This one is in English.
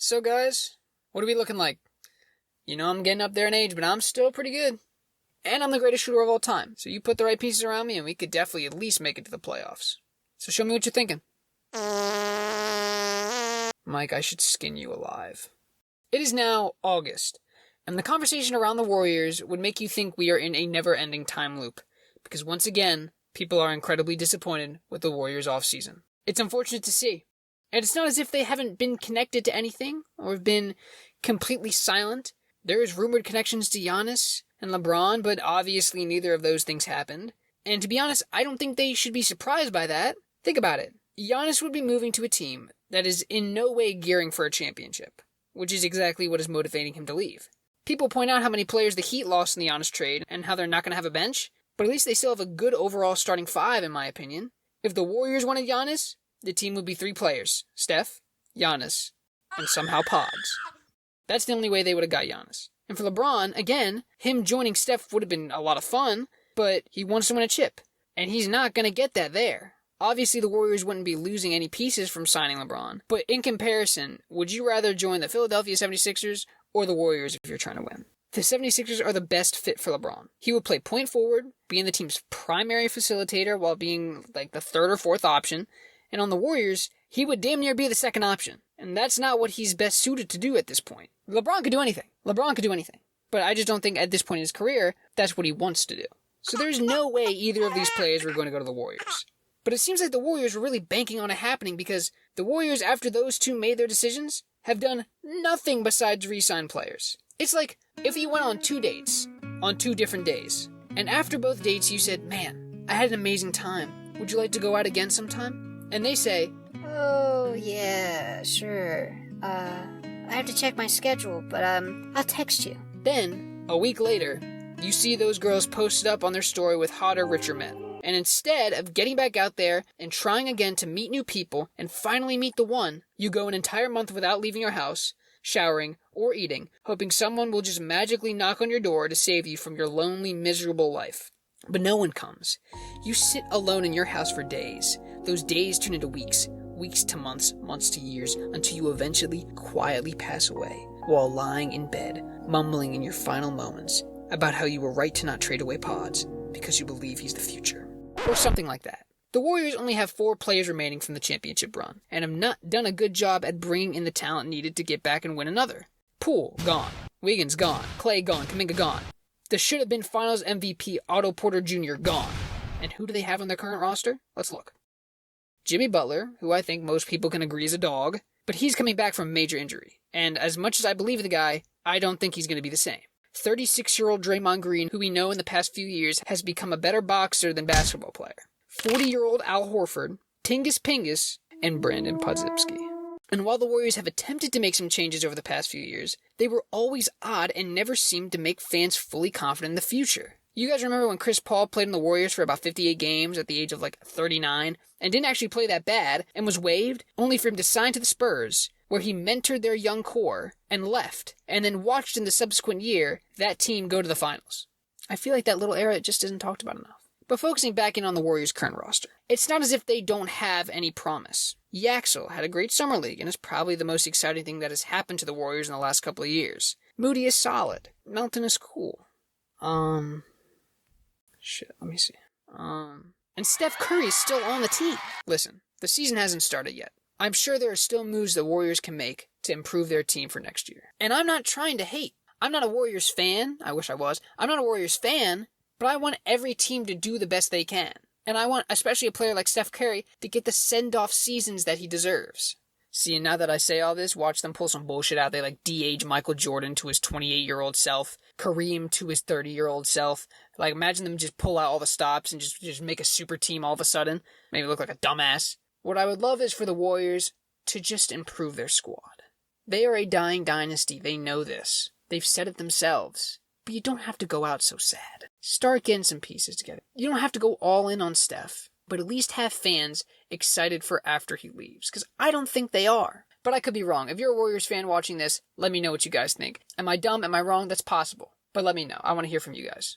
So guys, what are we looking like? You know I'm getting up there in age, but I'm still pretty good. And I'm the greatest shooter of all time. So you put the right pieces around me and we could definitely at least make it to the playoffs. So show me what you're thinking. Mike, I should skin you alive. It is now August, and the conversation around the Warriors would make you think we are in a never-ending time loop. Because once again, people are incredibly disappointed with the Warriors offseason. It's unfortunate to see. And it's not as if they haven't been connected to anything, or have been completely silent. There is rumored connections to Giannis and LeBron, but obviously neither of those things happened. And to be honest, I don't think they should be surprised by that. Think about it. Giannis would be moving to a team that is in no way gearing for a championship, which is exactly what is motivating him to leave. People point out how many players the Heat lost in the Giannis trade and how they're not going to have a bench, but at least they still have a good overall starting five, in my opinion. If the Warriors wanted Giannis, the team would be 3 players: Steph, Giannis, and somehow Pods. That's the only way they would have got Giannis. And for LeBron, again, him joining Steph would have been a lot of fun, but he wants to win a chip. And he's not going to get that there. Obviously, the Warriors wouldn't be losing any pieces from signing LeBron, but in comparison, would you rather join the Philadelphia 76ers or the Warriors if you're trying to win? The 76ers are the best fit for LeBron. He would play point forward, being the team's primary facilitator while being like the 3rd or 4th option, and on the Warriors, he would damn near be the 2nd option. And that's not what he's best suited to do at this point. LeBron could do anything. But I just don't think at this point in his career, that's what he wants to do. So there's no way either of these players were going to go to the Warriors. But it seems like the Warriors were really banking on it happening because the Warriors, after those two made their decisions, have done nothing besides re-sign players. It's like if you went on 2 dates, on 2 different days, and after both dates you said, "Man, I had an amazing time. Would you like to go out again sometime?" And they say, "Oh, yeah, sure. I have to check my schedule, but, I'll text you." Then, a week later, you see those girls posted up on their story with hotter, richer men. And instead of getting back out there and trying again to meet new people and finally meet the one, you go an entire month without leaving your house, showering, or eating, hoping someone will just magically knock on your door to save you from your lonely, miserable life. But no one comes. You sit alone in your house for days. Those days turn into weeks, weeks to months, months to years, until you eventually quietly pass away, while lying in bed, mumbling in your final moments about how you were right to not trade away Pods, because you believe he's the future. Or something like that. The Warriors only have 4 players remaining from the championship run, and have not done a good job at bringing in the talent needed to get back and win another. Poole, gone. Wiggins, gone. Clay, gone. Kuminga, gone. The should-have-been Finals MVP Otto Porter Jr., gone. And who do they have on their current roster? Let's look. Jimmy Butler, who I think most people can agree is a dog, but he's coming back from major injury. And as much as I believe the guy, I don't think he's going to be the same. 36-year-old Draymond Green, who we know in the past few years has become a better boxer than basketball player. 40-year-old Al Horford, Tingus Pingus, and Brandon Podziemski. And while the Warriors have attempted to make some changes over the past few years, they were always odd and never seemed to make fans fully confident in the future. You guys remember when Chris Paul played in the Warriors for about 58 games at the age of 39 and didn't actually play that bad and was waived, only for him to sign to the Spurs, where he mentored their young core and left, and then watched in the subsequent year that team go to the finals. I feel like that little era just isn't talked about enough. But focusing back in on the Warriors' current roster, it's not as if they don't have any promise. Yaxel had a great summer league and is probably the most exciting thing that has happened to the Warriors in the last couple of years. Moody is solid. Melton is cool. Let me see. And Steph Curry is still on the team. Listen, the season hasn't started yet. I'm sure there are still moves the Warriors can make to improve their team for next year. And I'm not trying to hate. I'm not a Warriors fan. I wish I was. I'm not a Warriors fan, but I want every team to do the best they can. And I want, especially a player like Steph Curry, to get the send-off seasons that he deserves. See, and now that I say all this, watch them pull some bullshit out. They de-age Michael Jordan to his 28-year-old self, Kareem to his 30-year-old self. Imagine them just pull out all the stops and just make a super team all of a sudden. Maybe look like a dumbass. What I would love is for the Warriors to just improve their squad. They are a dying dynasty. They know this. They've said it themselves. But you don't have to go out so sad. Start getting some pieces together. You don't have to go all in on Steph, but at least have fans excited for after he leaves, because I don't think they are. But I could be wrong. If you're a Warriors fan watching this, let me know what you guys think. Am I dumb? Am I wrong? That's possible. But let me know. I want to hear from you guys.